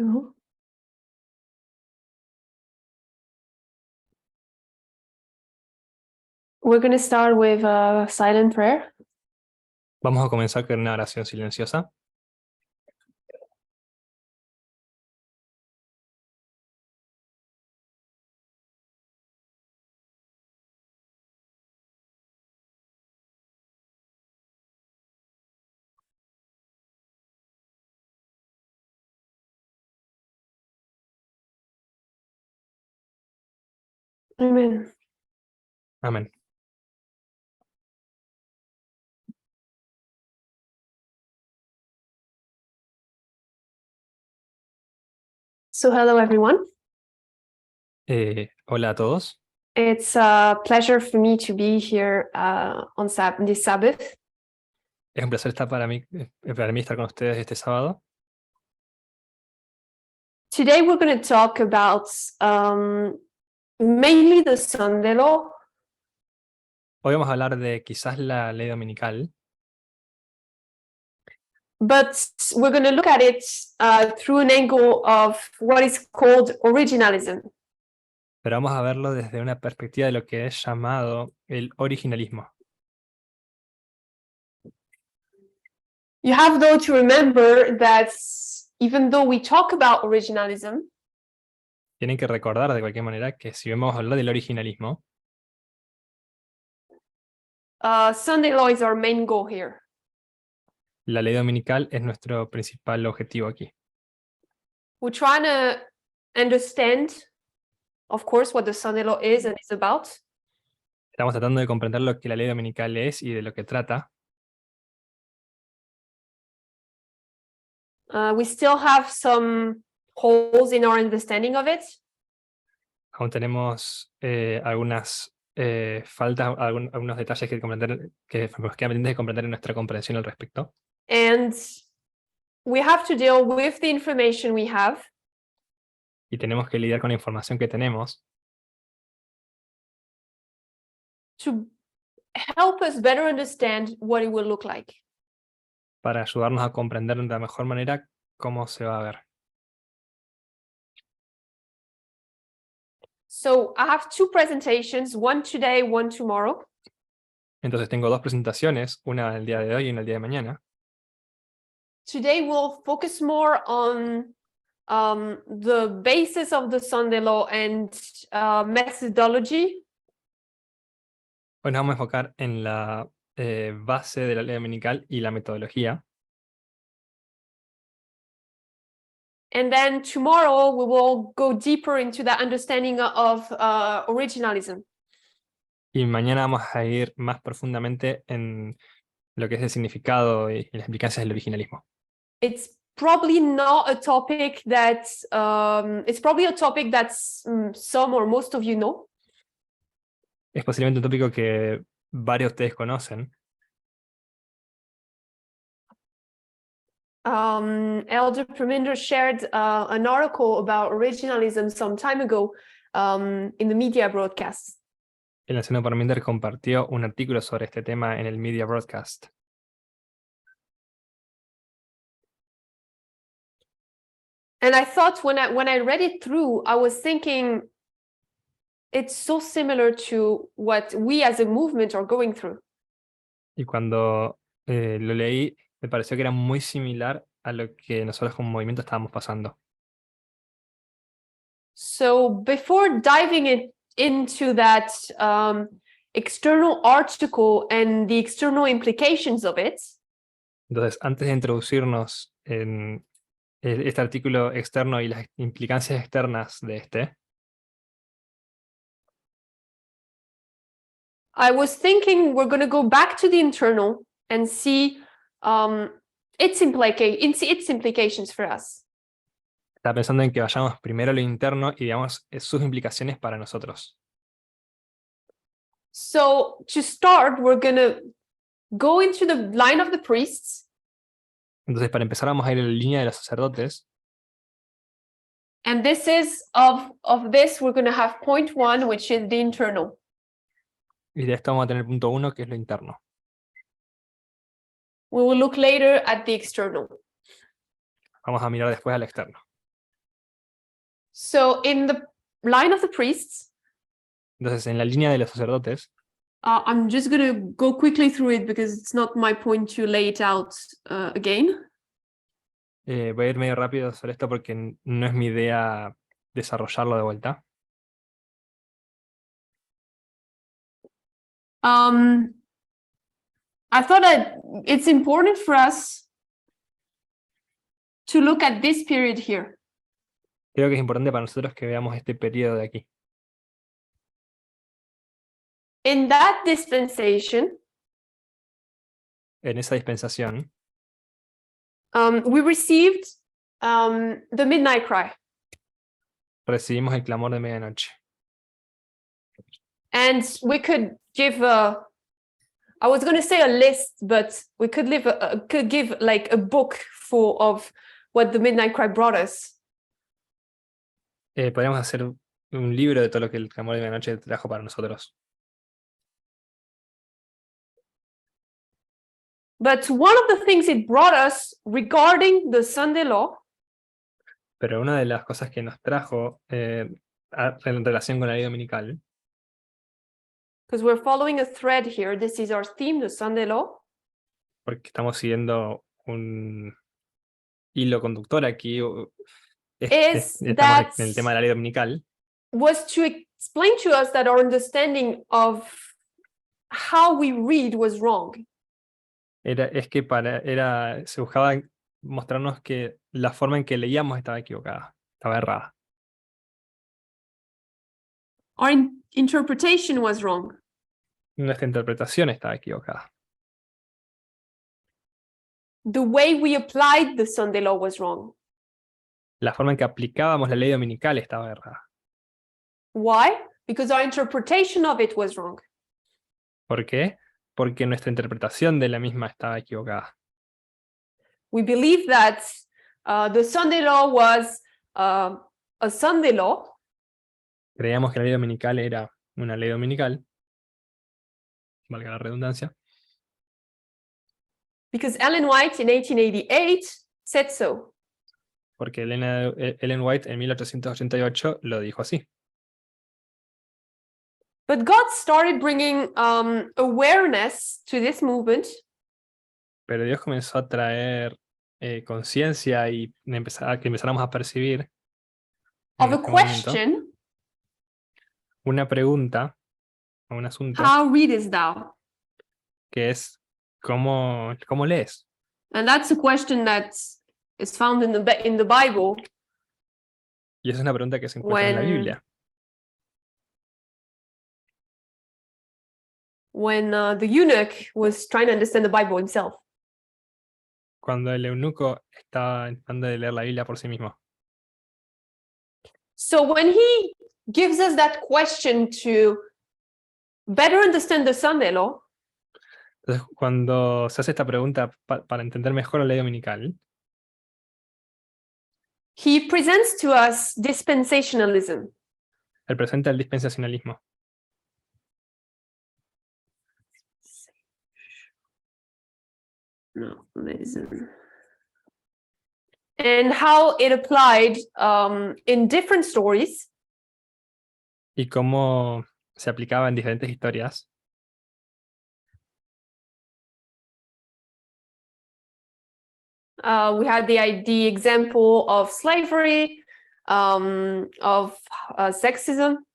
No. We're going to start with a silent prayer. Vamos a comenzar con una oración silenciosa. Amen. Amén. So hello, everyone. Hola a todos. It's a pleasure for me to be here on this Sabbath. Es un placer estar para mí estar con ustedes este sábado. Today we're going to talk about mainly the Sunday law, Hoy vamos a hablar de quizás la ley dominical, but we're going to look at it through an angle of what is called originalism. pero vamos a verlo desde una perspectiva de lo que es llamado el originalismo. You have, though, to remember that even though we talk about originalism, Tienen que recordar de cualquier manera que si vamos a hablar del originalismo, Sunday law is our main goal here. la ley dominical es nuestro principal objetivo aquí. We're trying to understand, of course, what the Sunday law is and is about. Estamos tratando de comprender lo que la ley dominical es y de lo que trata. We still have some holes in our understanding of it. Aún tenemos algunas faltas, algunos detalles que comprender, que nos quedan pendientes de comprender en nuestra comprensión al respecto. And we have to deal with the information we have Y tenemos que lidiar con la información que tenemos to help us better understand what it will look like. para ayudarnos a comprender de la mejor manera cómo se va a ver. So I have two presentations, one today, one tomorrow. Entonces tengo dos presentaciones, una el día de hoy y una el día de mañana. Today we'll focus more on the basis of the Sunday law and methodology. Hoy nos vamos a enfocar en la base de la ley dominical y la metodología. And then tomorrow we will go deeper into that understanding of originalism. Y mañana vamos a ir más profundamente en lo que es el significado y las implicancias del originalismo. It's probably not a topic that some or most of you know. Es posiblemente un tópico que varios de ustedes conocen. Elder Preminder shared an article about originalism some time ago in the media broadcast. El anciano Parminder compartió un artículo sobre este tema en el media broadcast. And I thought when I read it through, I was thinking it's so similar to what we as a movement are going through. Y cuando lo leí, me pareció que era muy similar a lo que nosotros como movimiento estábamos pasando. So before diving into that external article and the external implications of it, Entonces, antes de introducirnos en este artículo externo y las implicancias externas de este, I was thinking we're going to go back to the internal and see its implications for us. estaba pensando en que vayamos primero a lo interno y veamos sus implicaciones para nosotros. So to start, we're going to go into the line of the priests. Entonces, para empezar, vamos a ir en la línea de los sacerdotes. And this is of this, we're going to have point one, which is the internal. Y de esto vamos a tener punto 1, que es lo interno. We will look later at the external. Vamos a mirar después al externo. So in the line of the priests, Entonces, en la línea de los sacerdotes, I'm just going to go quickly through it because it's not my point to lay it out again. voy a ir medio rápido sobre esto porque no es mi idea desarrollarlo de vuelta. I thought that it's important for us to look at this period here. Creo que es importante para nosotros que veamos este periodo de aquí. In that dispensation, En esa dispensación, we received the midnight cry. recibimos el clamor de medianoche. And we could give I was going to say a list, but we could give like a book full of what the midnight cry brought us. Podríamos hacer un libro de todo lo que el clamor de medianoche trajo para nosotros. But one of the things it brought us regarding the Sunday law Pero una de las cosas que nos trajo en relación con la ley dominical, because we're following a thread here. This is our theme, the Sunday law. porque estamos siguiendo un hilo conductor aquí, estamos en el tema de la ley dominical, was to explain to us that our understanding of how we read was wrong. se buscaba mostrarnos que la forma en que leíamos estaba equivocada, estaba errada. Our interpretation was wrong. Nuestra interpretación estaba equivocada. The way we applied the Sunday law was wrong. La forma en que aplicábamos la ley dominical estaba errada. Why? Because our interpretation of it was wrong. ¿Por qué? Porque nuestra interpretación de la misma estaba equivocada. We believe that the Sunday law was a Sunday law. Creíamos que la ley dominical era una ley dominical, valga la redundancia, Because Ellen White in 1888 said so. porque Ellen White en 1888 lo dijo así. But God started bringing awareness to this movement. Pero Dios comenzó a traer conciencia y que empezáramos a percibir Of a este momento, question, una pregunta o un asunto how readest thou? que es ¿cómo lees? And that's a question that is found in the Bible Y esa es una pregunta que se encuentra en la Biblia. When the eunuch was trying to understand the Bible himself. Cuando el eunuco estaba intentando de leer la Biblia por sí mismo. So when he gives us that question to better understand the Sunday law, Entonces, cuando se hace esta pregunta para entender mejor la ley dominical, he presents to us dispensationalism. él presenta el dispensacionalismo. No, listen. And how it applied in different stories. Y cómo se aplicaba en diferentes historias. We had the example of slavery, of sexism.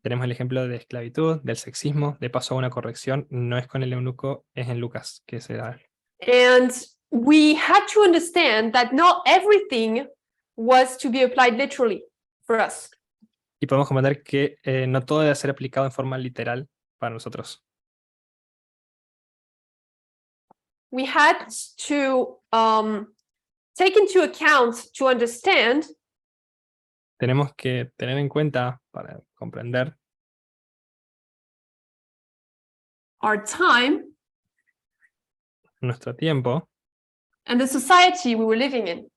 Tenemos el ejemplo de esclavitud, del sexismo. De paso a una corrección, no es con el eunuco, es en Lucas que se da. And we had to understand that not everything was to be applied literally for us. Y podemos comprender que no todo debe ser aplicado en forma literal para nosotros. We had to take into account to understand. Tenemos que tener en cuenta para comprender Our time nuestro tiempo and the society we were living in.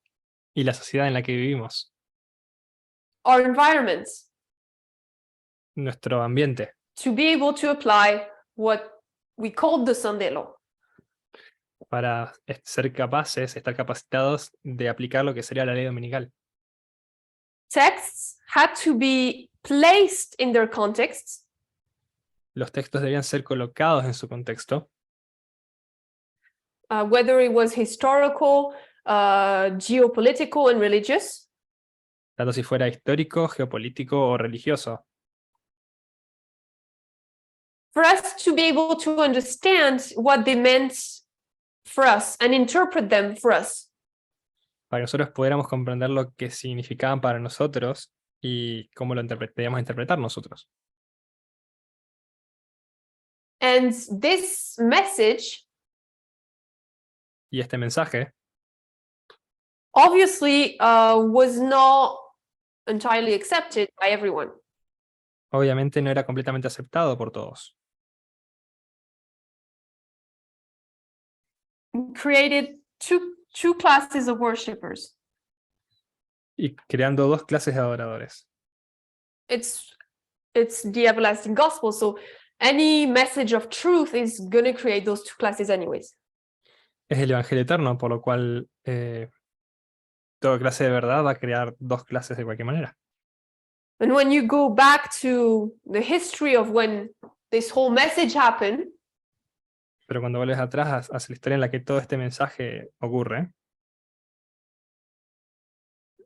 y la sociedad en la que vivimos, Our environment. nuestro ambiente, To be able to apply what we called the Sunday law. para ser capaces, estar capacitados de aplicar lo que sería la ley dominical. texts had to be placed in their contexts. Los textos debían ser colocados en su contexto, Whether it was historical, geopolitical, and religious. tanto si fuera histórico, geopolítico o religioso, For us to be able to understand what they meant for us and interpret them for us. para que nosotros pudiéramos comprender lo que significaban para nosotros y cómo lo debíamos interpretar nosotros. And this message Y este mensaje obviously was not entirely accepted by everyone. obviamente no era completamente aceptado por todos. Created two classes of worshippers. Y creando dos clases de adoradores. It's the everlasting gospel, so any message of truth is going to create those two classes anyways. Es el Evangelio eterno, por lo cual toda clase de verdad va a crear dos clases de cualquier manera. And when you go back to the history of when this whole message happened, Pero cuando vuelves atrás hacia la historia en la que todo este mensaje ocurre,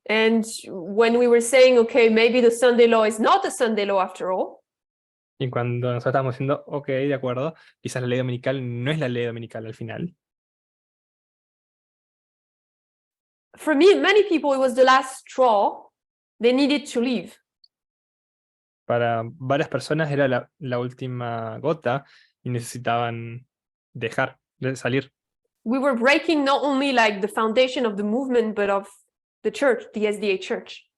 and when we were saying, okay, maybe the Sunday law is not the Sunday law after all, y cuando nosotros estábamos diciendo, ok, de acuerdo, quizás la ley dominical no es la ley dominical al final. for me, many people, it was the last straw. They needed to leave. Para varias personas era la última gota y necesitaban dejar, de salir. We were breaking not only like the foundation of the movement, but of the church, the SDA church.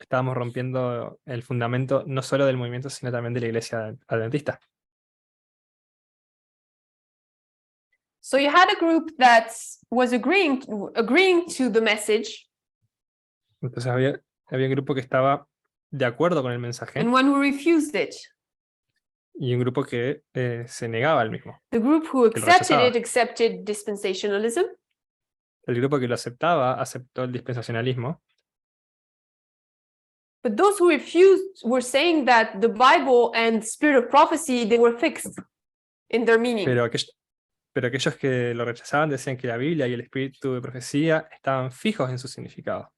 Estábamos rompiendo el fundamento no solo del movimiento, sino también de la iglesia adventista. So you had a group that was agreeing to the message. Entonces había un grupo que estaba de acuerdo con el mensaje And one who refused it. y un grupo que se negaba al mismo. The group who Que lo accepted rechazaba. it accepted dispensationalism. El grupo que lo aceptaba aceptó el dispensacionalismo, But those who refused were saying that the Bible and spirit of prophecy, they were fixed in their meaning. pero aquellos que lo rechazaban decían que la Biblia y el espíritu de profecía estaban fijos en su significado.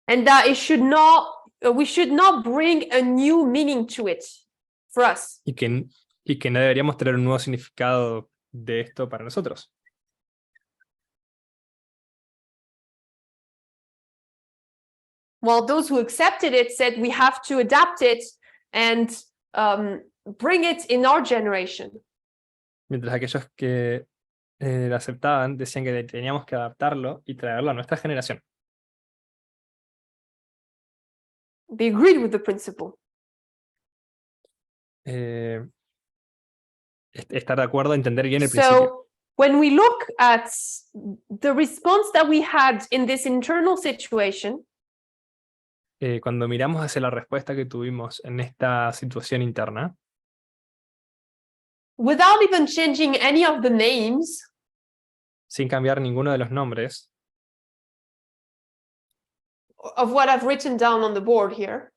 And that it should not, we should not bring a new meaning to it for us. Y que no deberíamos tener un nuevo significado de esto para nosotros. While those who accepted it said we have to adapt it and bring it in our generation. Mientras aquellos que lo aceptaban decían que teníamos que adaptarlo y traerlo a nuestra generación. They agreed with the principle. Estar de acuerdo, entender bien el principio. So when we look at the response that we had in this internal situation, Cuando miramos hacia la respuesta que tuvimos en esta situación interna, without even changing any of the names, sin cambiar ninguno de los nombres of what I've written down on the board here,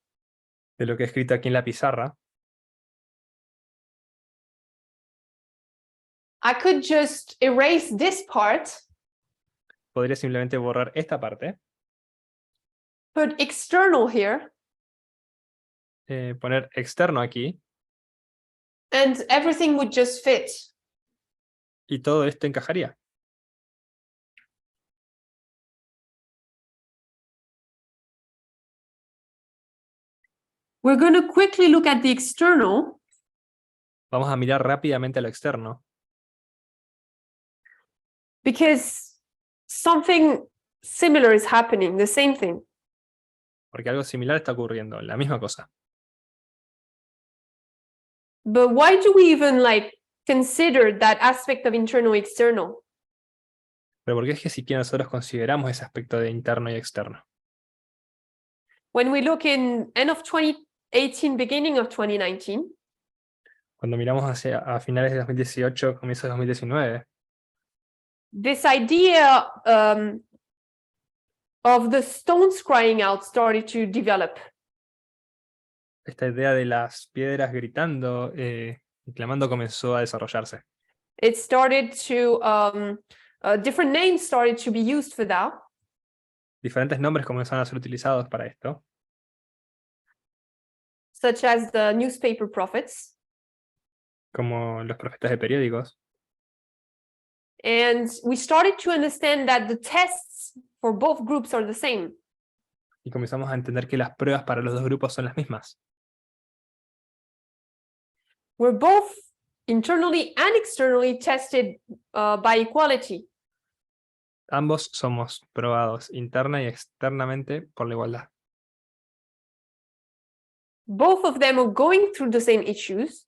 de lo que he escrito aquí en la pizarra, I could just erase this part, podría simplemente borrar esta parte, put external here, poner externo aquí, and everything would just fit. y todo esto encajaría. We're going to quickly look at the external, Vamos a mirar rápidamente a lo externo, because something similar is happening, the same thing. porque algo similar está ocurriendo, la misma cosa. But why do we even like consider that aspect of internal external? Pero porque es que siquiera nosotros consideramos ese aspecto de interno y externo. When we look in end of 2018, beginning of 2019, Cuando miramos a finales de 2018, comienzos de 2019, this idea of the stones crying out started to develop. esta idea de las piedras gritando y clamando comenzó a desarrollarse. It started to, different names started to be used for that. Diferentes nombres comenzaron a ser utilizados para esto, Such as the newspaper prophets. como los profetas de periódicos. And we started to understand that the tests for both groups are the same. Y comenzamos a entender que las pruebas para los dos grupos son las mismas. We're both internally and externally tested by equality. Ambos somos probados interna y externamente por la igualdad. Both of them are going through the same issues.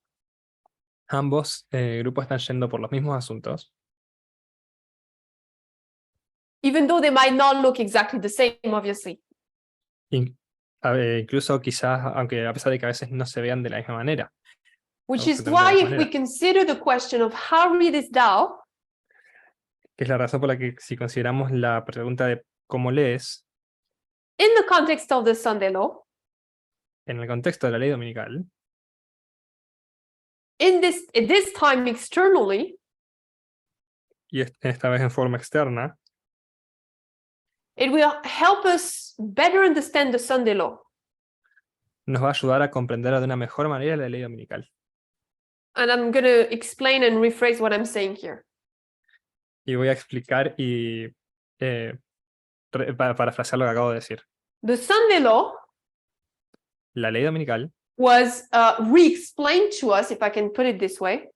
Ambos grupos están yendo por los mismos asuntos, Even though they might not look exactly the same, obviously. incluso quizás, aunque a pesar de que a veces no se vean de la misma manera. Which is Absolutamente de why la if misma we manera. consider the question of how readest thou, Que es la razón por la que si consideramos la pregunta de cómo lees, in the context of the Sunday law, en el contexto de la ley dominical, at this time externally, y esta vez en forma externa, it will help us better understand the Sunday law. nos va a ayudar a comprender de una mejor manera la ley dominical. And I'm going to explain and rephrase what I'm saying here. Y voy a explicar y parafrasear lo que acabo de decir. The Sunday law La ley dominical was re-explained to us, if I can put it this way,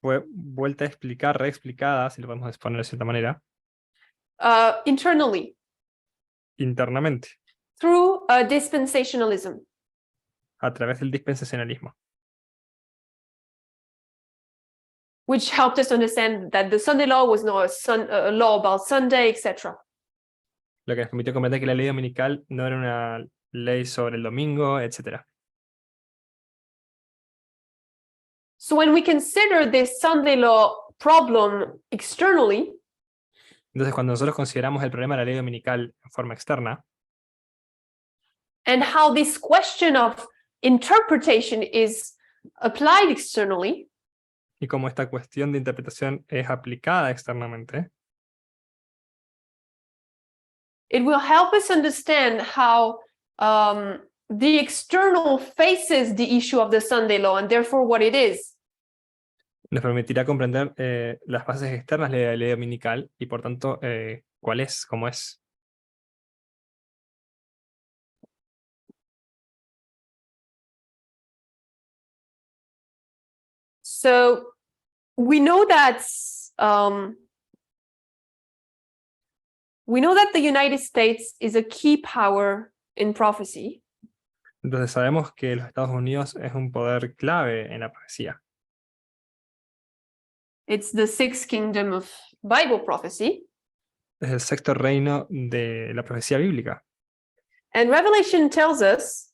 fue vuelta a explicar, reexplicada, si lo podemos exponer de cierta manera, internally internamente, through dispensationalism. a través del dispensacionalismo, Which helped us understand that the Sunday law was not a law about Sunday, etc. lo que nos permitió comprender que la ley dominical no era una ley sobre el domingo, etc. So when we consider this Sunday law problem externally, Entonces, cuando nosotros consideramos el problema de la ley dominical en forma externa, and how this question of interpretation is applied externally, y cómo esta cuestión de interpretación es aplicada externamente, it will help us understand how the external faces the issue of the Sunday law and therefore what it is. nos permitirá comprender las fases externas de la ley dominical y por tanto cuál es, cómo es. So we know that the United States is a key power in prophecy. Entonces sabemos que los Estados Unidos es un poder clave en la profecía. It's the sixth kingdom of Bible prophecy. Es el sexto reino de la profecía bíblica. And Revelation tells us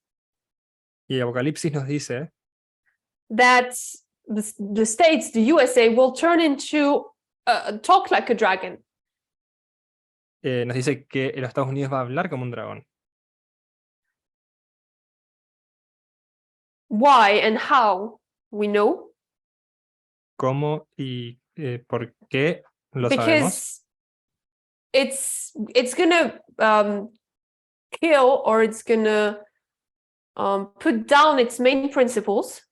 Y Apocalipsis nos dice that the states, the USA, will turn into talk like a dragon. nos dice que los Estados Unidos va a hablar como un dragón. Why and how we know? ¿Cómo y por qué lo sabemos? Because it's gonna kill, or it's gonna put down its main principles.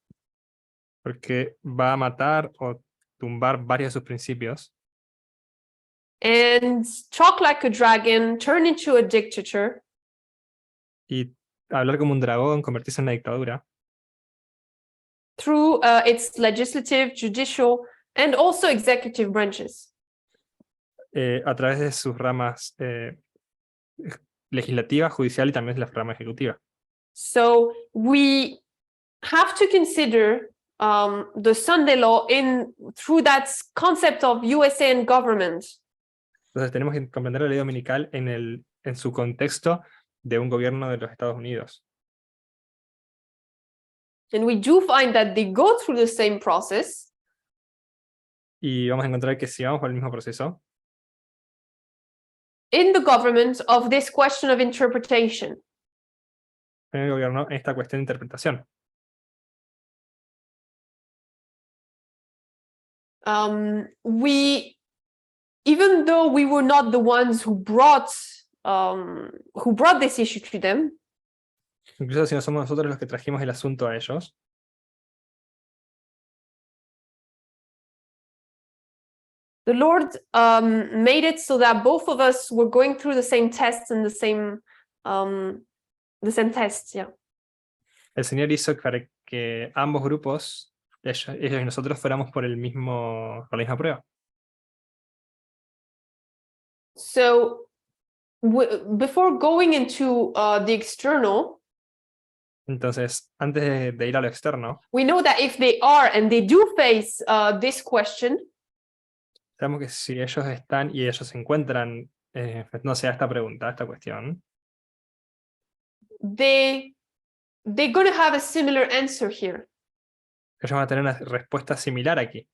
Porque va a matar o tumbar varios de sus principios. And talk like a dragon, turn into a dictator. Y hablar como un dragón, convertirse en una dictadura. Through its legislative, judicial, and also executive branches. A través de sus ramas legislativa, judicial y también de la rama ejecutiva. So we have to consider the Sunday law through that concept of USA and government. Entonces tenemos que comprender la ley dominical en su contexto de un gobierno de los Estados Unidos. And we do find that they go through the same process. Y vamos a encontrar que si vamos por el mismo proceso, In the government of this question of interpretation. en el gobierno, esta cuestión de interpretación. Even though we were not the ones who brought this issue to them, Incluso si no somos nosotros los que trajimos el asunto a ellos, the Lord made it so that both of us were going through the same tests and the same tests, yeah. el Señor hizo para que ambos grupos, ellos y nosotros, fuéramos por la misma prueba. So before going into the external, Entonces, antes de ir a lo externo, we know that if they are and they do face this question, sabemos que si ellos están y ellos se encuentran enfrentándose a esta pregunta, a esta cuestión, they're going to have a similar answer here. ellos van a tener una respuesta similar aquí.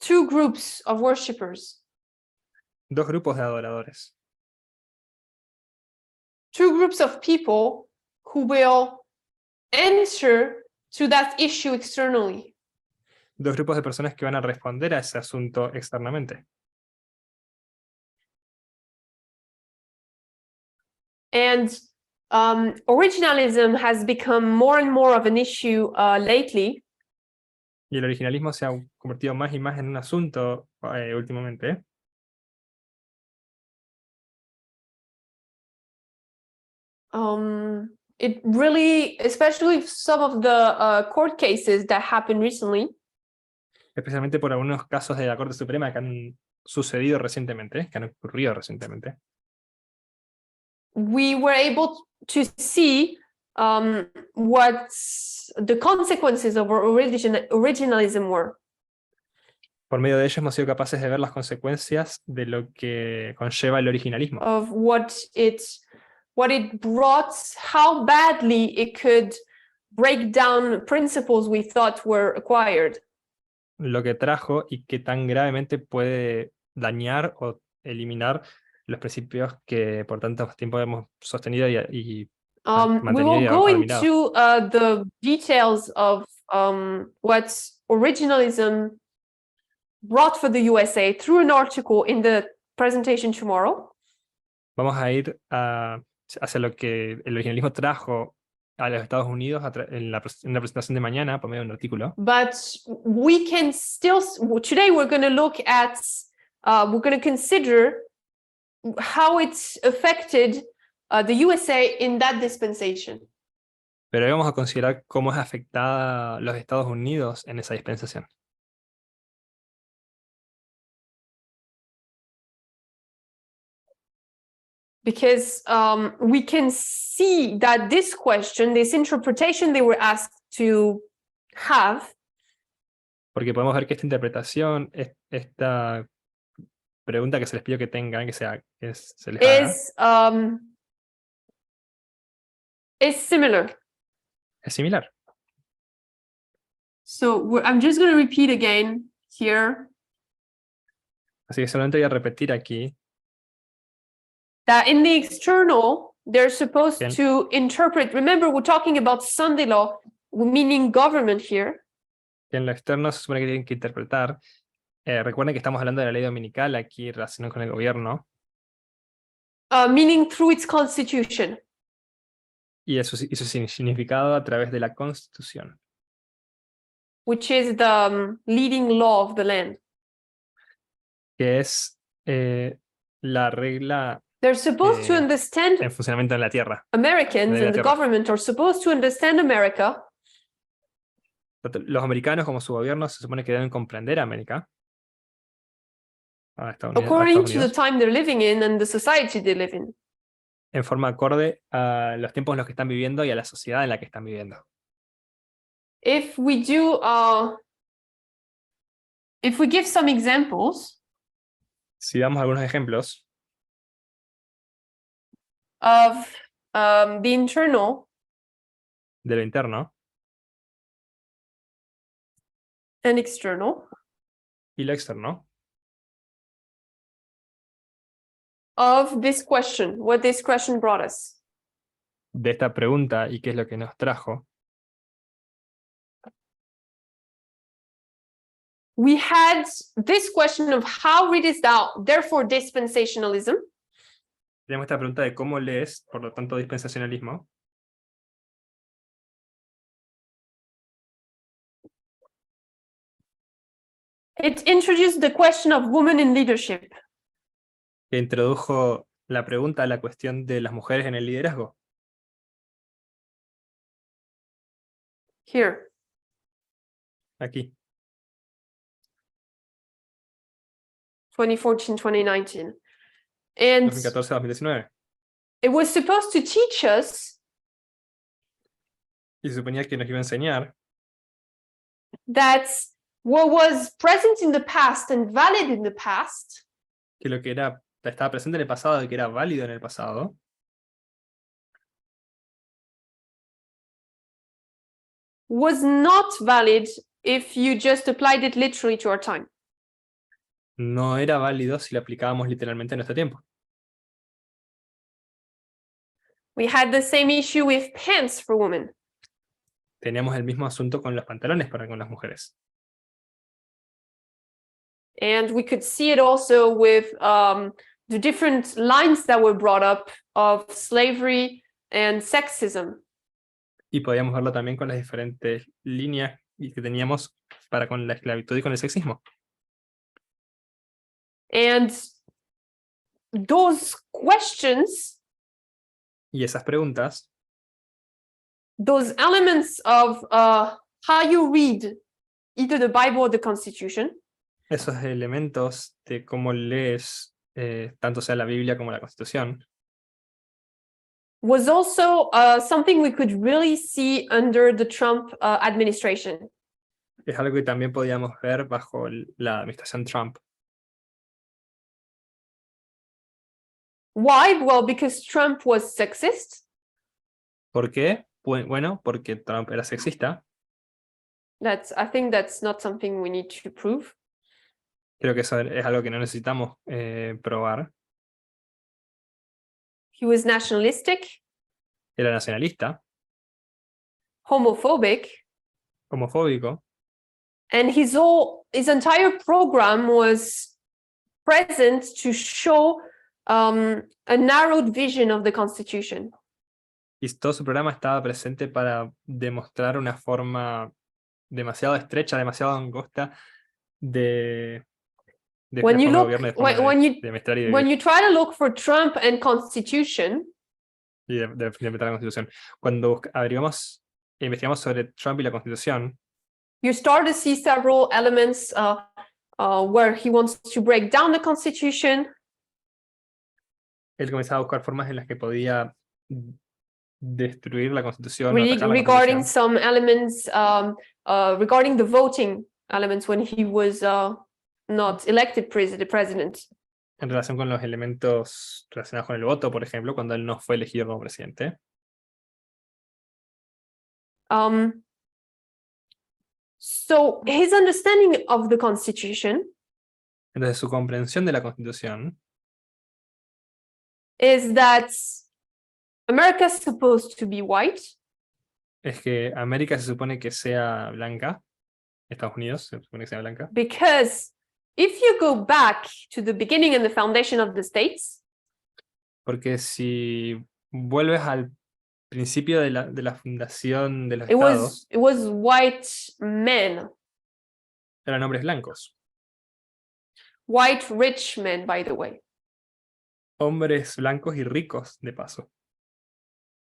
Two groups of worshippers. Dos grupos de adoradores. Two groups of people who will answer to that issue externally. Dos grupos de personas que van a responder a ese asunto externamente. And originalism has become more and more of an issue lately. Y el originalismo se ha convertido más y más en un asunto últimamente. It really, especially some of the court cases that happened recently. Especialmente por algunos casos de la Corte Suprema que han sucedido recientemente, que han ocurrido recientemente. We were able to see what the consequences of originalism were. Por medio de ellos hemos sido capaces de ver las consecuencias de lo que conlleva el originalismo. Of what it brought, how badly it could break down principles we thought were acquired. Lo que trajo y que tan gravemente puede dañar o eliminar los principios que por tanto tiempo hemos sostenido y We mantenido will y go dominado. into the details of what originalism brought for the USA through an article in the presentation tomorrow. Vamos a ir hacia lo que el originalismo trajo a los Estados Unidos en la presentación de mañana por medio de un artículo. But we can still, today we're going to look at, we're going to consider how it's affected the USA in that dispensation. Pero hoy vamos a considerar cómo es afectada los Estados Unidos en esa dispensación. Because we can see that this question, this interpretation they were asked to have, Porque podemos ver que esta interpretación, esta pregunta que se les pidió que tengan, que se les haga, is similar. es similar. So I'm just going to repeat again here Así que solamente voy a repetir aquí that in the external, they're supposed Bien. to interpret. Remember, we're talking about Sunday law, meaning government here. que en lo externo se supone que tienen que interpretar. Recuerden que estamos hablando de la ley dominical aquí relacionada con el gobierno Meaning through its constitution. y su significado a través de la Constitución, Which is the leading law of the land. que es la regla They're supposed to understand en funcionamiento en la tierra. Americans, and the government are supposed to understand America. Los americanos, como su gobierno, se supone que deben comprender a América, a Estados According to the Unidos, time they're living in and the society they live in. en forma acorde a los tiempos en los que están viviendo y a la sociedad en la que están viviendo. If we give some examples, Si damos algunos ejemplos, of the internal de lo interno and external y lo externo of this question, what this question brought us. de esta pregunta y qué es lo que nos trajo. We had this question of how readest thou, therefore dispensationalism. Tenemos esta pregunta de cómo lees, por lo tanto, dispensacionalismo. It introduced the question of women in leadership. Que introdujo la pregunta a la cuestión de las mujeres en el liderazgo. Here. Aquí. 2014-2019. And 2014-2019. it was supposed to teach us Y se suponía que nos iba a enseñar that what was present in the past and valid in the past que lo que estaba presente en el pasado y que era válido en el pasado was not valid if you just applied it literally to our time. no era válido si lo aplicábamos literalmente en nuestro tiempo. We had the same issue with pants for women. Teníamos el mismo asunto con los pantalones con las mujeres. And we could see it also with the different lines that were brought up of slavery and sexism. Y podíamos verlo también con las diferentes líneas que teníamos para con la esclavitud y con el sexismo. And those questions, Y esas preguntas, those elements of how you read either the Bible or the Constitution, esos elementos de cómo lees, tanto sea la Biblia como la Constitución, was also something we could really see under the Trump administration. es algo que también podíamos ver bajo la administración Trump. Why? Well, because Trump was sexist. ¿Por qué? Bueno, porque Trump era sexista. I think that's not something we need to prove. Creo que eso es algo que no necesitamos probar. He was nationalistic, Era nacionalista, homophobic, homofóbico, and his entire program was present to show a narrowed vision of the Constitution. y todo su programa estaba presente para demostrar una forma demasiado estrecha, demasiado angosta de When you forma de look, gobierno, de forma de mezclar y de when vivir, you try to look for Trump and Constitution, y de implementar la Constitución. Cuando averiguamos e investigamos sobre Trump y la Constitución, you start to see several elements where he wants to break down the Constitution. él comenzaba a buscar formas en las que podía destruir la Constitución, o atacar la Regarding Constitución. some elements, regarding the voting elements when he was not elected president. En relación con los elementos relacionados con el voto, por ejemplo, cuando él no fue elegido como presidente. So his understanding of the Constitution Entonces su comprensión de la Constitución is that America is supposed to be white. es que América se supone que sea blanca, Estados Unidos se supone que sea blanca, Because if you go back to the beginning and the foundation of the states, porque si vuelves al principio de la fundación de los it estados, was white men, eran hombres blancos, white rich men, by the way. hombres blancos y ricos de paso.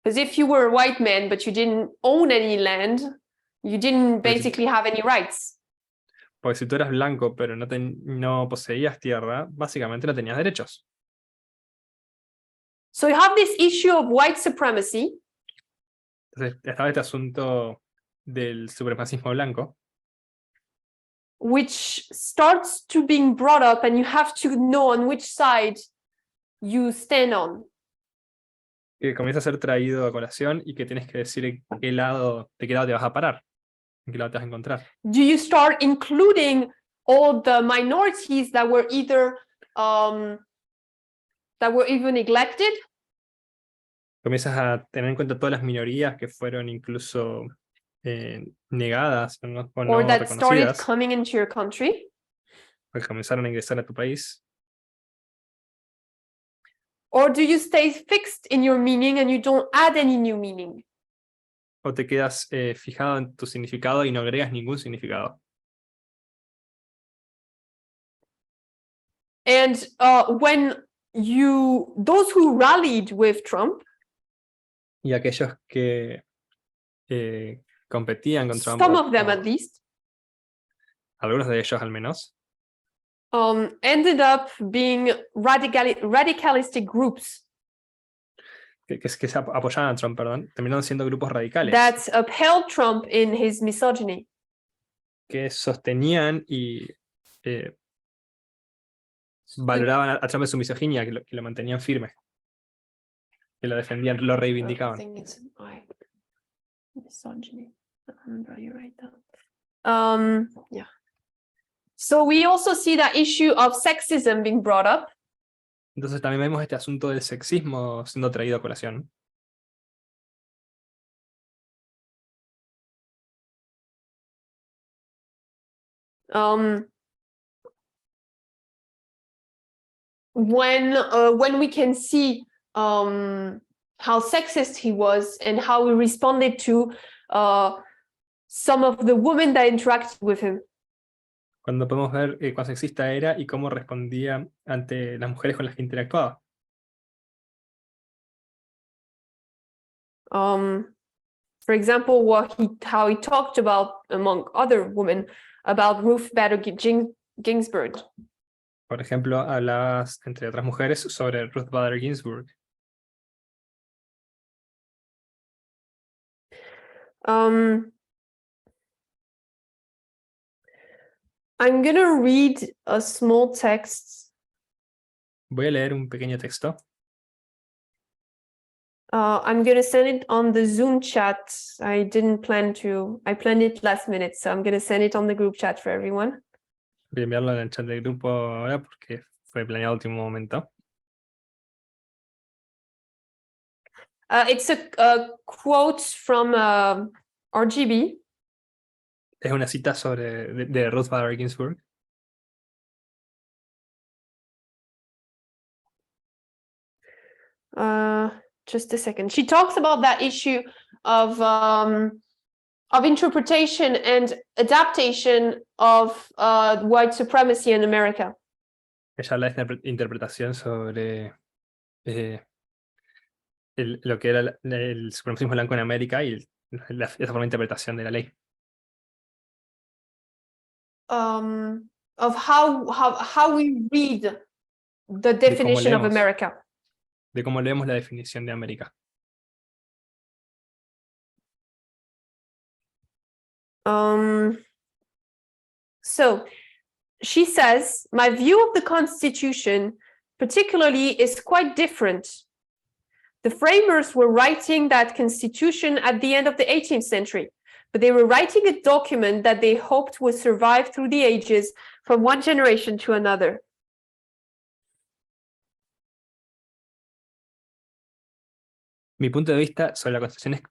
Because if you were a white man but you didn't own any land, you didn't basically have any rights. Porque si tú eras blanco pero no poseías tierra, básicamente no tenías derechos. So you have this issue of white supremacy. Entonces estaba este asunto del supremacismo blanco, which starts to being brought up, and you have to know on which side you stand on. que comienza a ser traído a colación y que tienes que decir de qué lado te vas a parar, en qué lado te vas a encontrar. Do you start including all the minorities that were either neglected? Comienzas a tener en cuenta todas las minorías que fueron incluso negadas o no Or that started reconocidas, coming into your country? o que comenzaron a ingresar a tu país. Or do you stay fixed in your meaning and you don't add any new meaning? O te quedas fijado en tu significado y no agregas ningún significado. And when those who rallied with Trump, Y aquellos que competían con Trump, some of them at least, algunos de ellos al menos, ended up being radicalistic groups que se apoyaban a Trump, perdón, terminaron siendo grupos radicales that upheld Trump in his misogyny. que sostenían y valoraban a Trump en su misoginia, que lo mantenían firme, que lo defendían, lo reivindicaban. Misogyny. Yeah. So we also see that issue of sexism being brought up. Entonces también vemos este asunto del sexismo siendo traído a colación. When we can see how sexist he was and how he responded to some of the women that interacted with him. Cuando podemos ver cuán sexista era y cómo respondía ante las mujeres con las que interactuaba. For example, how he talked about, among other women, about Ruth Bader Ginsburg. Por ejemplo, hablabas, entre otras mujeres, sobre Ruth Bader Ginsburg. I'm going to read a small text. Voy a leer un pequeño texto. I'm going to send it on the Zoom chat. I didn't plan to. I planned it last minute, so I'm going to send it on the group chat for everyone. Voy a enviarlo en el chat del grupo ahora porque fue planeado a último momento. It's a quote from RGB. Es una cita de Ruth Bader Ginsburg. Just a second. She talks about that issue of interpretation and adaptation of white supremacy in America. Ella habla de esta interpretación sobre lo que era el supremacismo blanco en América y esa forma de interpretación de la ley. Of how we read the definition of America. De cómo leemos la definición de América. So she says, my view of the Constitution particularly is quite different. The framers were writing that Constitution at the end of the 18th century, but they were writing a document that they hoped would survive through the ages from one generation to another. Mi punto de vista sobre la Constitución en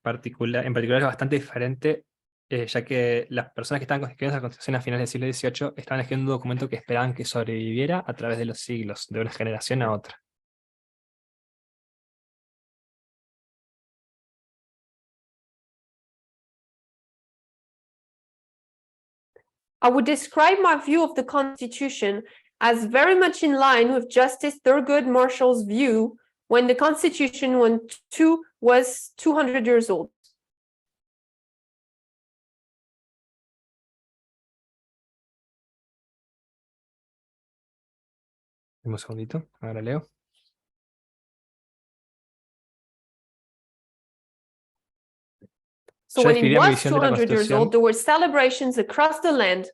particular es bastante diferente, ya que las personas que estaban escribiendo esa Constitución a finales del siglo XVIII estaban escribiendo un documento que esperaban que sobreviviera a través de los siglos, de una generación a otra. I would describe my view of the Constitution as very much in line with Justice Thurgood Marshall's view when the Constitution was 200 years old. Un segundito, ahora leo. So when it was 200 years old, there were celebrations across the land,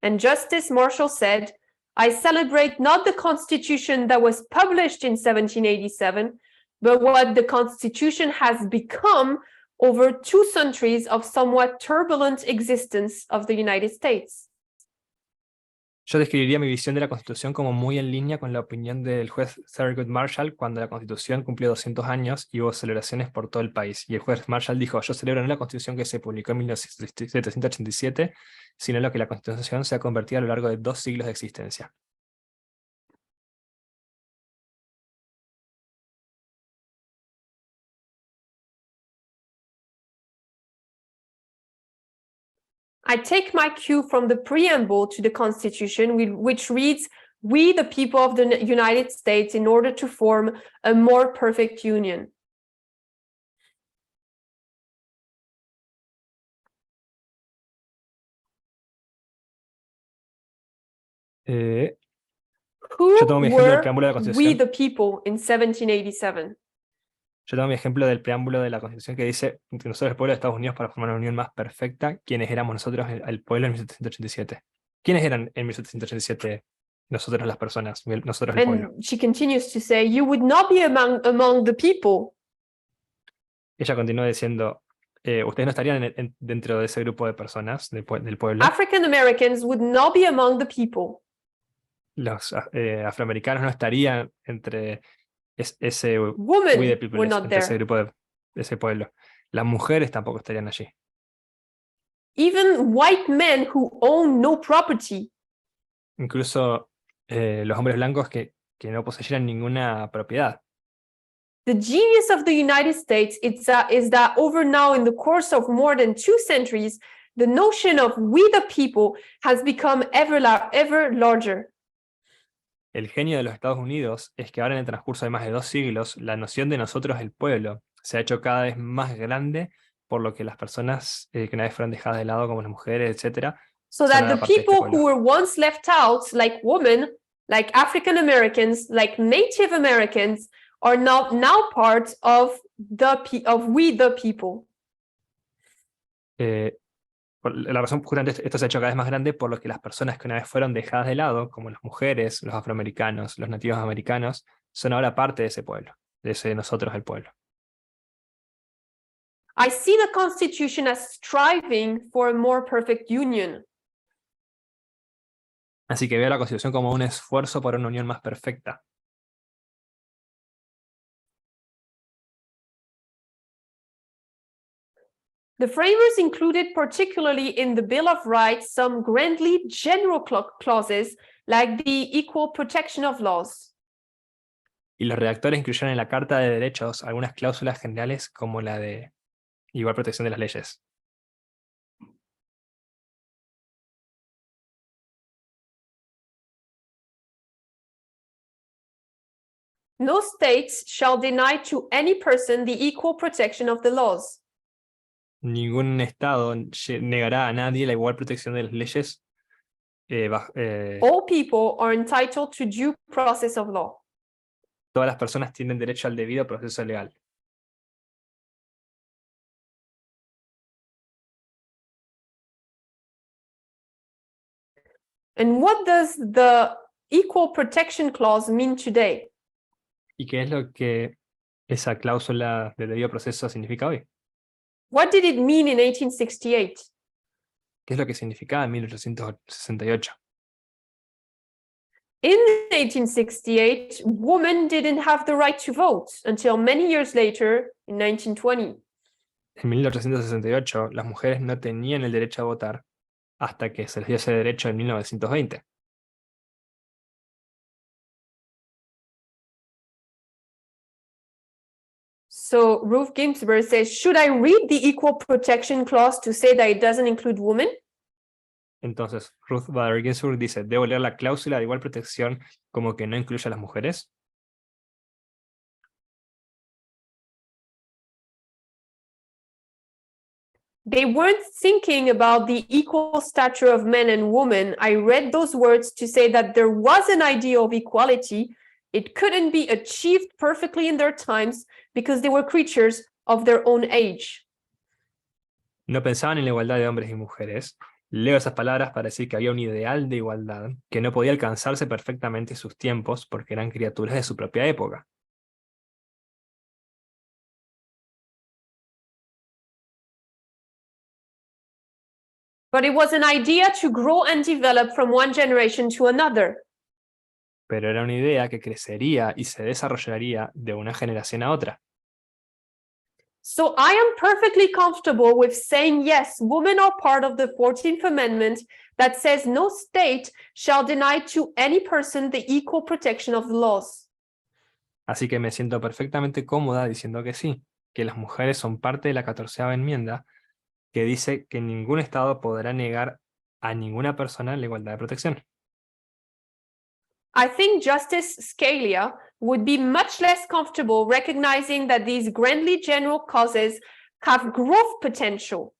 and Justice Marshall said, I celebrate not the Constitution that was published in 1787, but what the Constitution has become over 2 centuries of somewhat turbulent existence of the United States. Yo describiría mi visión de la Constitución como muy en línea con la opinión del juez Thurgood Marshall cuando la Constitución cumplió 200 años y hubo celebraciones por todo el país. Y el juez Marshall dijo, yo celebro no la Constitución que se publicó en 1787, sino lo que la Constitución se ha convertido a lo largo de 2 siglos de existencia. I take my cue from the preamble to the Constitution, which reads, "We, the people of the United States, in order to form a more perfect union." Yo tomo mi Who ejemplo del preámbulo de la were we, Constitución. the people, in 1787? Yo tomo mi ejemplo del preámbulo de la Constitución que dice, entre nosotros el pueblo de Estados Unidos para formar una unión más perfecta, ¿quiénes éramos nosotros el pueblo en 1787? ¿Quiénes eran en 1787 nosotros las personas, nosotros el pueblo? And she continues to say, "You would not be among the people." Ella continúa diciendo, ustedes no estarían dentro de ese grupo de personas del pueblo. African Americans would not be among the people. Los afroamericanos no estarían entre ese we Women the people, were not entre ese there. grupo de ese pueblo. Las mujeres tampoco estarían allí. Even white men who own no property. Incluso los hombres blancos que no poseyeran ninguna propiedad. The genius of the United States is that over now, in the course of more than 2 centuries, the notion of we the people has become ever larger. El genio de los Estados Unidos es que ahora en el transcurso de más de 2 siglos, la noción de nosotros, el pueblo, se ha hecho cada vez más grande, por lo que las personas que una vez fueron dejadas de lado, como las mujeres, etc., So son that ahora the parte de este people who pueblo. were once left out, like women, like African Americans, like Native Americans, are now part of we the people. La razón, justamente esto se ha hecho cada vez más grande por lo que las personas que una vez fueron dejadas de lado, como las mujeres, los afroamericanos, los nativos americanos, son ahora parte de ese pueblo, de ese nosotros el pueblo. I see the Constitution as striving for a more perfect union. Así que veo la Constitución como un esfuerzo por una unión más perfecta. The framers included, particularly in the Bill of Rights, some grandly general clauses like the equal protection of laws. Y los redactores incluyeron en la Carta de Derechos algunas cláusulas generales como la de igual protección de las leyes. No states shall deny to any person the equal protection of the laws. Ningún Estado negará a nadie la igual protección de las leyes. All people are entitled to due process of law. Todas las personas tienen derecho al debido proceso legal. And what does the equal protection clause mean today? ¿Y qué es lo que esa cláusula de debido proceso significa hoy? What did it mean in 1868? ¿Qué es lo que significaba en 1868? In 1868, women didn't have the right to vote until many years later, in 1920. En 1868, las mujeres no tenían el derecho a votar hasta que se les dio ese derecho en 1920. So Ruth Ginsburg says, should I read the equal protection clause to say that it doesn't include women? Entonces, Ruth Bader Ginsburg dice, ¿debo leer la cláusula de igual protección como que no incluye a las mujeres? They weren't thinking about the equal stature of men and women. I read those words to say that there was an idea of equality. It couldn't be achieved perfectly in their times because they were creatures of their own age. No pensaban en la igualdad de hombres y mujeres. Leo esas palabras para decir que había un ideal de igualdad que no podía alcanzarse perfectamente en sus tiempos porque eran criaturas de su propia época. But it was an idea to grow and develop from one generation to another. Pero era una idea que crecería y se desarrollaría de una generación a otra. So I am perfectly comfortable with saying, yes, women are part of the 14th Amendment that says no state shall deny to any person the equal protection of the laws. Así que me siento perfectamente cómoda diciendo que sí, que las mujeres son parte de la 14ª enmienda, que dice que ningún Estado podrá negar a ninguna persona la igualdad de protección. I think Justice Scalia would be much less comfortable recognizing that these grandly general causes have growth potential.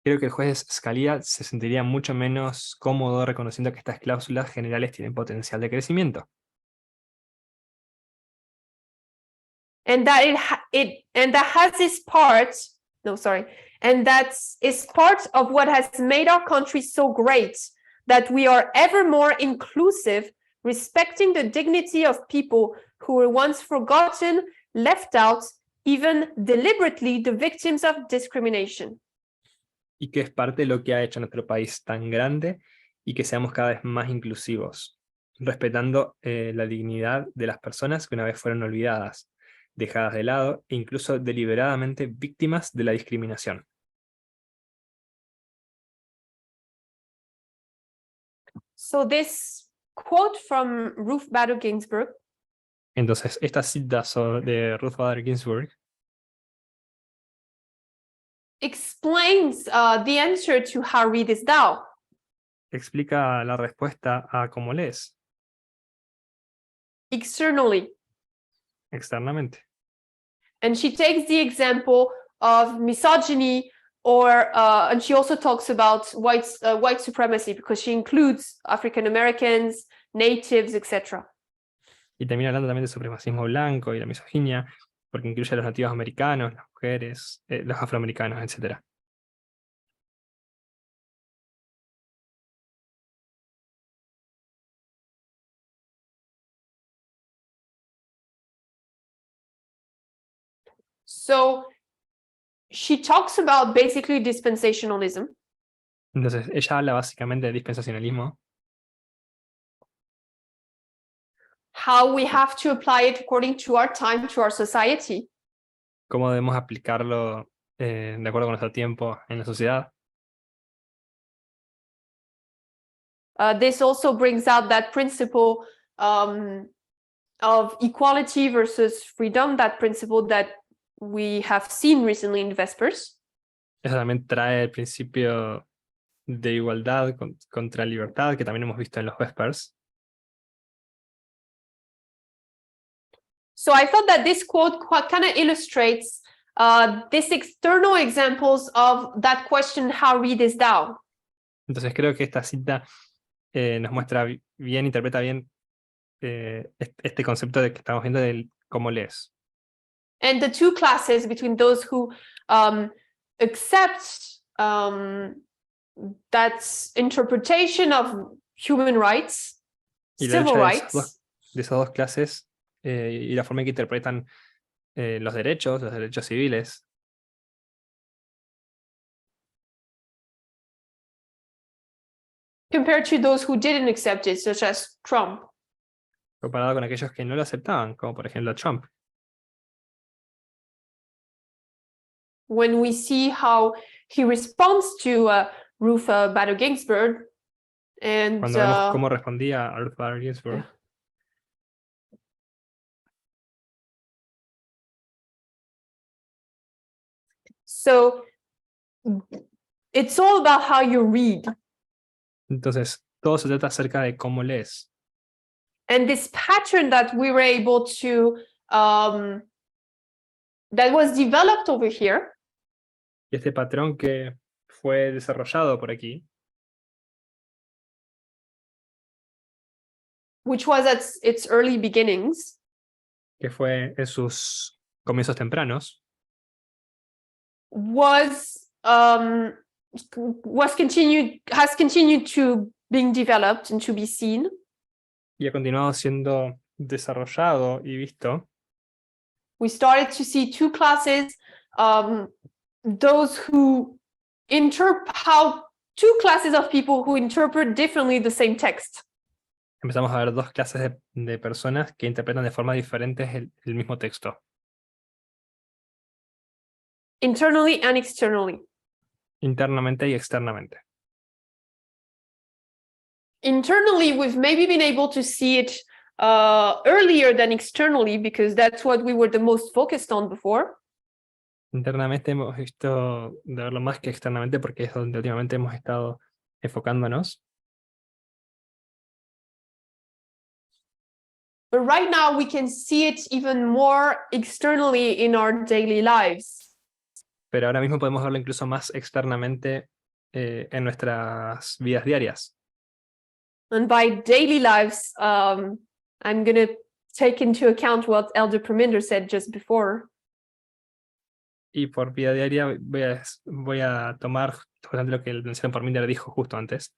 Creo que el juez Scalia se sentiría mucho menos cómodo reconociendo que estas cláusulas generales tienen potencial de crecimiento. And that is part of what has made our country so great, that we are ever more inclusive, respecting the dignity of people who were once forgotten, left out, even deliberately the victims of discrimination. Y que es parte de lo que ha hecho nuestro país tan grande y que seamos cada vez más inclusivos, respetando la dignidad de las personas que una vez fueron olvidadas, dejadas de lado e incluso deliberadamente víctimas de la discriminación. So this quote from Ruth Bader Ginsburg Entonces, esta cita de Ruth Bader Ginsburg explains the answer to how readest thou. explica la respuesta a cómo lees, Externally. externamente. And she takes the example of misogyny, and she also talks about white supremacy, because she includes African Americans, natives, etc. Y termina hablando también del supremacismo blanco y la misoginia, porque incluye a los nativos americanos, las mujeres, los afroamericanos, etc. So she talks about basically dispensationalism. Entonces, ella habla básicamente de dispensacionalismo, how we have to apply it according to our time, to our society. cómo debemos aplicarlo de acuerdo con nuestro tiempo en la sociedad. This also brings out that principle of equality versus freedom, that principle that we have seen recently in Vespers. Eso también trae el principio de igualdad contra libertad, que también hemos visto en los Vespers. So I thought that this quote kind of illustrates these external examples of that question, how readest thou? Entonces creo que esta cita nos muestra bien, interpreta bien este concepto de que estamos viendo del cómo lees. And the two classes between those who accept that interpretation of human rights, Y la civil lucha rights, de esas dos clases y la forma en que interpretan los derechos civiles. compared to those who didn't accept it, such as Trump. Comparado con aquellos que no lo aceptaban, como por ejemplo Trump. When we see how he responds to Ruth Bader Ginsburg, and Cuando vemos cómo respondía a Ruth Bader Ginsburg. Yeah. So it's all about how you read. Entonces, todo se trata acerca de cómo lees. And this pattern that we were able to, that was developed over here. Y este patrón que fue desarrollado por aquí, which was at its early beginnings, que fue en sus comienzos tempranos, has continued to being developed and to be seen. y ha continuado siendo desarrollado y visto. We started to see two classes, those who how two classes of people who interpret differently the same text. Empezamos a ver dos clases de personas que interpretan de forma diferente el mismo texto. Internally and externally. Internamente y externamente. Internally, we've maybe been able to see it earlier than externally because that's what we were the most focused on before. Internamente hemos visto de verlo más que externamente porque es donde últimamente hemos estado enfocándonos. But right now we can see it even more externally in our daily lives. Pero ahora mismo podemos verlo incluso más externamente en nuestras vidas diarias. And by daily lives, I'm going to take into account what Elder Perminder said just before. Y por vida diaria voy a tomar justamente lo que el mencionado por Minder dijo justo antes.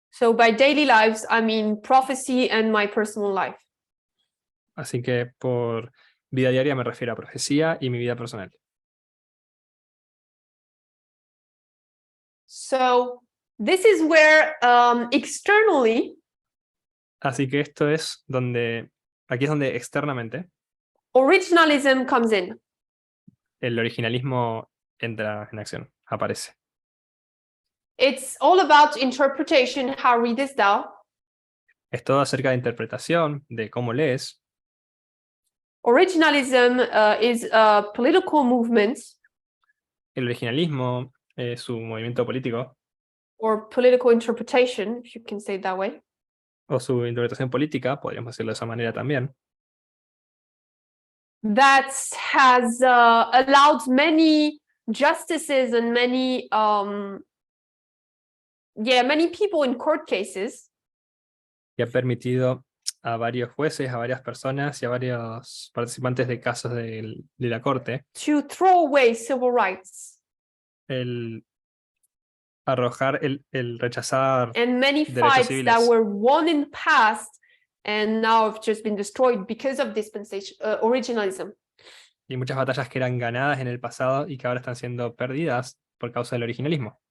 So by daily lives, I mean prophecy and my personal life. Así que por vida diaria me refiero a profecía y mi vida personal. So this is where externally. Así que esto es donde, aquí es donde externamente Originalism comes in. El originalismo entra en acción, aparece. It's all about interpretation. How readest thou? Es todo acerca de interpretación, de cómo lees. Originalism is a political movement. El originalismo es un movimiento político. Or political interpretation, if you can say it that way. O su interpretación política, podríamos decirlo de esa manera también. That has allowed many justices and many people in court cases. Y ha permitido a varios jueces, a varias personas y a varios participantes de casos de la corte to throw away civil rights. El arrojar, el rechazar and many derechos fights civiles. that were won in the past and now have just been destroyed because of dispensation originalism. Y muchas batallas que eran ganadas en el pasado y que ahora están siendo perdidas por causa del originalismo.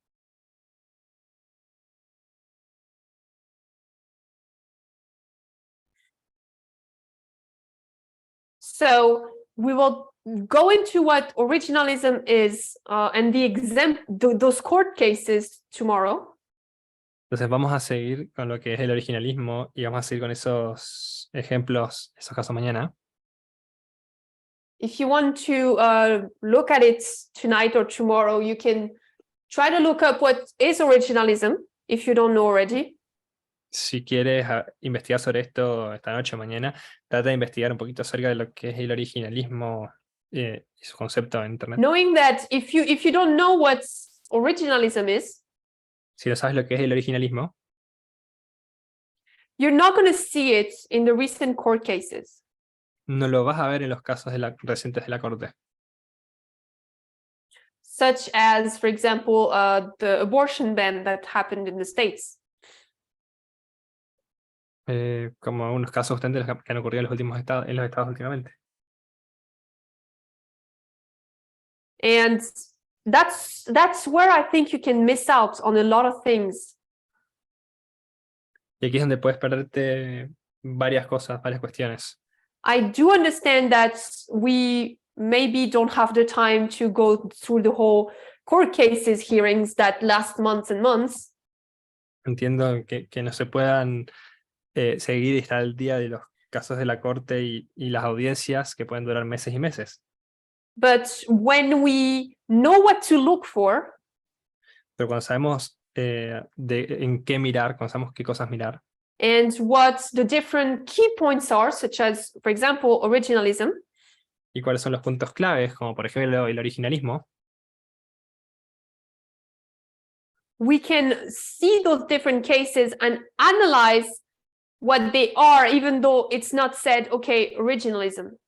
So we will go into what originalism is and those court cases tomorrow. Entonces vamos a seguir con lo que es el originalismo y vamos a seguir con esos ejemplos, esos casos mañana. If you want to look at it tonight or tomorrow, you can try to look up what is originalism if you don't know already. Si quieres investigar sobre esto esta noche o mañana, trata de investigar un poquito acerca de lo que es el originalismo y su concepto en internet. Knowing that if you don't know what originalism is, si no sabes lo que es el originalismo, you're not going to see it in the recent court cases. No lo vas a ver en los casos recientes de la corte. Such as, for example, the abortion ban that happened in the States. Como unos casos justamente que han ocurrido en los estados últimamente. And that's where I think you can miss out on a lot of things. Y aquí es donde puedes perderte varias cosas, varias cuestiones. I do understand that we maybe don't have the time to go through the whole court cases hearings that last months and months. Entiendo que no se puedan seguir y estar al día de los casos de la corte y las audiencias que pueden durar meses y meses. But when we know what to look for, pero cuando sabemos en qué mirar, cuando sabemos qué cosas mirar, and what the different key points are, such as, for example, originalism, y cuáles son los puntos claves, como por ejemplo el originalismo, we can see those different cases and analyze what they are, even though it's not said, okay, originalism.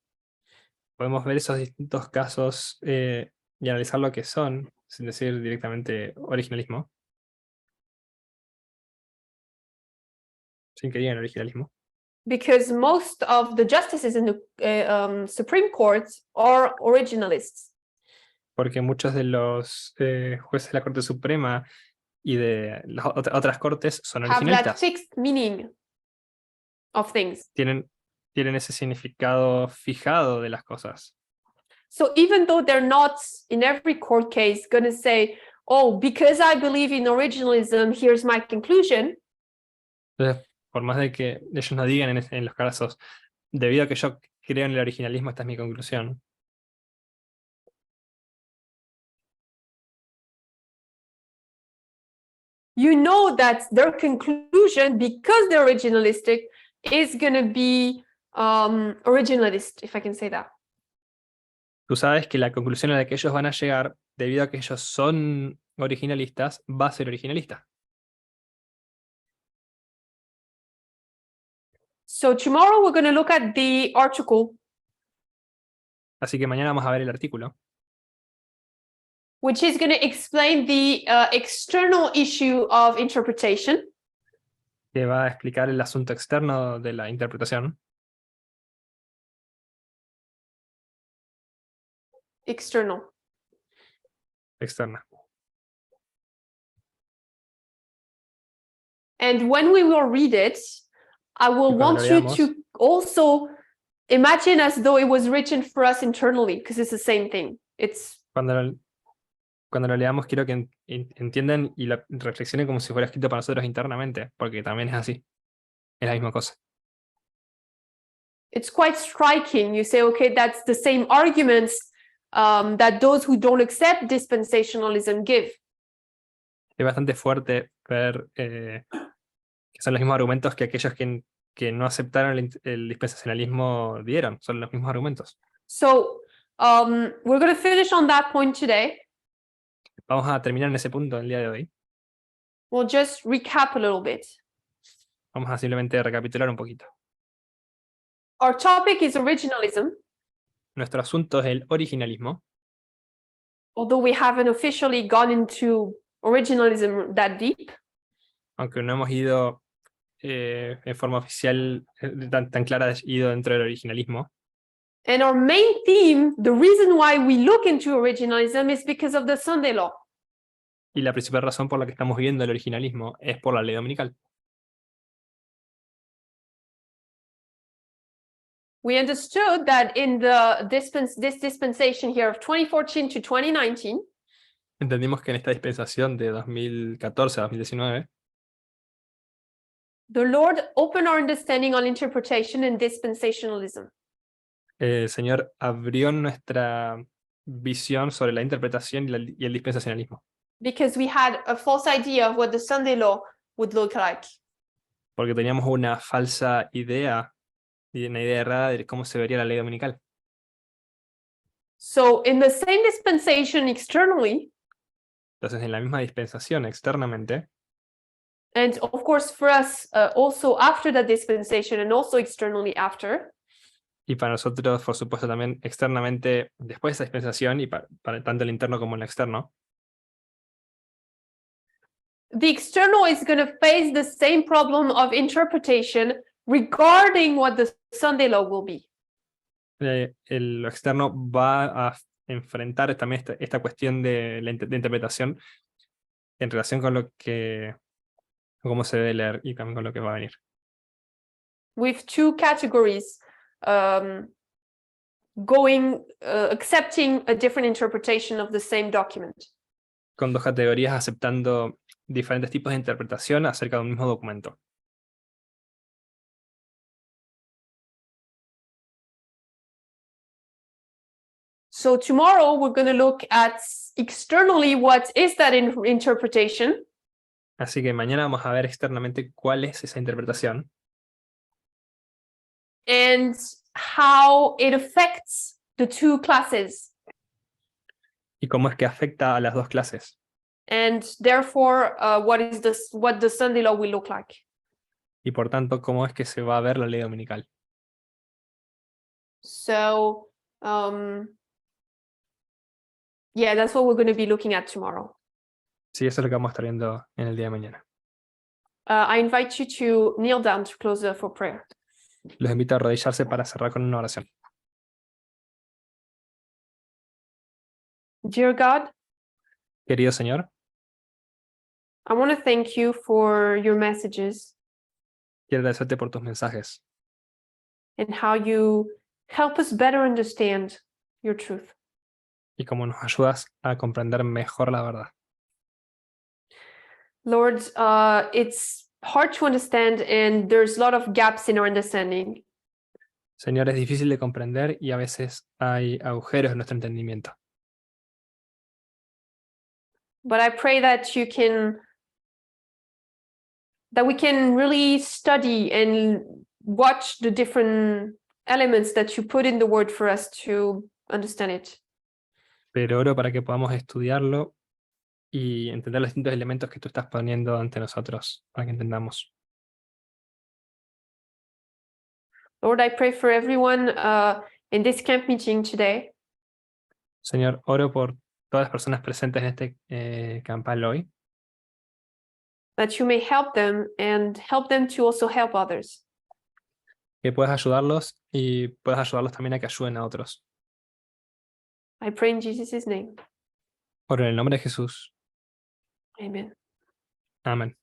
Podemos ver esos distintos casos y analizar lo que son, sin decir directamente originalismo, sin que digan originalismo. Because most of the justices in the Supreme Court are originalists. porque muchos de los jueces de la Corte Suprema y de las otras cortes son have that originalistas. fixed meaning of things. Tienen ese significado fijado de las cosas. So even though they're not in every court case going to say, oh, because I believe in originalism, here's my conclusion. Entonces, por más de que ellos no digan en los casos, debido a que yo creo en el originalismo, esta es mi conclusión. You know that their conclusion, because they're originalistic, is going to be originalist, if I can say that. Tú sabes que la conclusión a la que ellos van a llegar, debido a que ellos son originalistas, va a ser originalista. So tomorrow we're going to look at the article, Así que mañana vamos a ver el artículo, which is going to explain the external issue of interpretation. que va a explicar el asunto externo de la interpretación. External. Externa. And when we will read it, I will Y cuando want lo you leamos, to also imagine as though it was written for us internally, because it's the same thing. It's cuando lo leamos, quiero que entiendan y lo reflexionen como si fuera escrito para nosotros internamente, porque también es así. Es la misma cosa. it's quite striking. You say, okay, that's the same arguments that those who don't accept dispensationalism give. Es bastante fuerte ver que son los mismos argumentos que aquellos que no aceptaron el dispensacionalismo dieron. Son los mismos argumentos. So we're going to finish on that point today. Vamos a terminar en ese punto el día de hoy. We'll just recap a little bit. Vamos a simplemente recapitular un poquito. Our topic is originalism, Nuestro asunto es el originalismo, although we haven't officially gone into originalism that deep. aunque no hemos ido en forma oficial tan clara, ido dentro del originalismo. And our main theme, the reason why we look into originalism is because of the Sunday law. Y la principal razón por la que estamos viendo el originalismo es por la ley dominical. We understood that in this dispensation here of 2014 to 2019, Entendimos que en esta dispensación de 2014 a 2019, the Lord opened our understanding on interpretation and dispensationalism. el Señor abrió nuestra visión sobre la interpretación y el dispensacionalismo. Because we had a false idea of what the Sunday law would look like. Porque teníamos una falsa idea y una idea errada de cómo se vería la ley dominical. So in the same dispensation externally, Entonces, en la misma dispensación externamente, and of course for us also after that dispensation and also externally after, y para nosotros, por supuesto, también externamente, después de esa dispensación, y para tanto el interno como el externo, the external is going to face the same problem of interpretation regarding what the Sunday law will be. lo externo va a enfrentar también esta cuestión de interpretación en relación con cómo se debe leer y también con lo que va a venir. With two categories accepting a different interpretation of the same document. Con dos categorías aceptando diferentes tipos de interpretación acerca de un mismo documento. So tomorrow we're going to look at externally what is that interpretation. Así que mañana vamos a ver externamente cuál es esa interpretación. And how it affects the two classes. Y cómo es que afecta a las dos clases. And therefore, what the Sunday law will look like. Y por tanto, cómo es que se va a ver la ley dominical. So, yeah, that's what we're going to be looking at tomorrow. Sí, eso es lo que vamos a estar viendo en el día de mañana. I invite you to kneel down to close for prayer. Los invito a arrodillarse para cerrar con una oración. Dear God, Querido Señor, I want to thank you for your messages quiero agradecerte por tus mensajes and how you help us better understand your truth. y cómo nos ayudas a comprender mejor la verdad. Lord, it's hard to understand and there's a lot of gaps in our understanding. Señor, es difícil de comprender y a veces hay agujeros en nuestro entendimiento. But I pray that we can really study and watch the different elements that you put in the word for us to understand it. Pero oro para que podamos estudiarlo y entender los distintos elementos que tú estás poniendo ante nosotros, para que entendamos. Lord, I pray for everyone in this camp meeting today, Señor, oro por todas las personas presentes en este campal hoy, that you may help them and help them to also help others. que puedas ayudarlos y puedas ayudarlos también a que ayuden a otros. I pray in Jesus' name. Oro en el nombre de Jesús. Amen. Amén.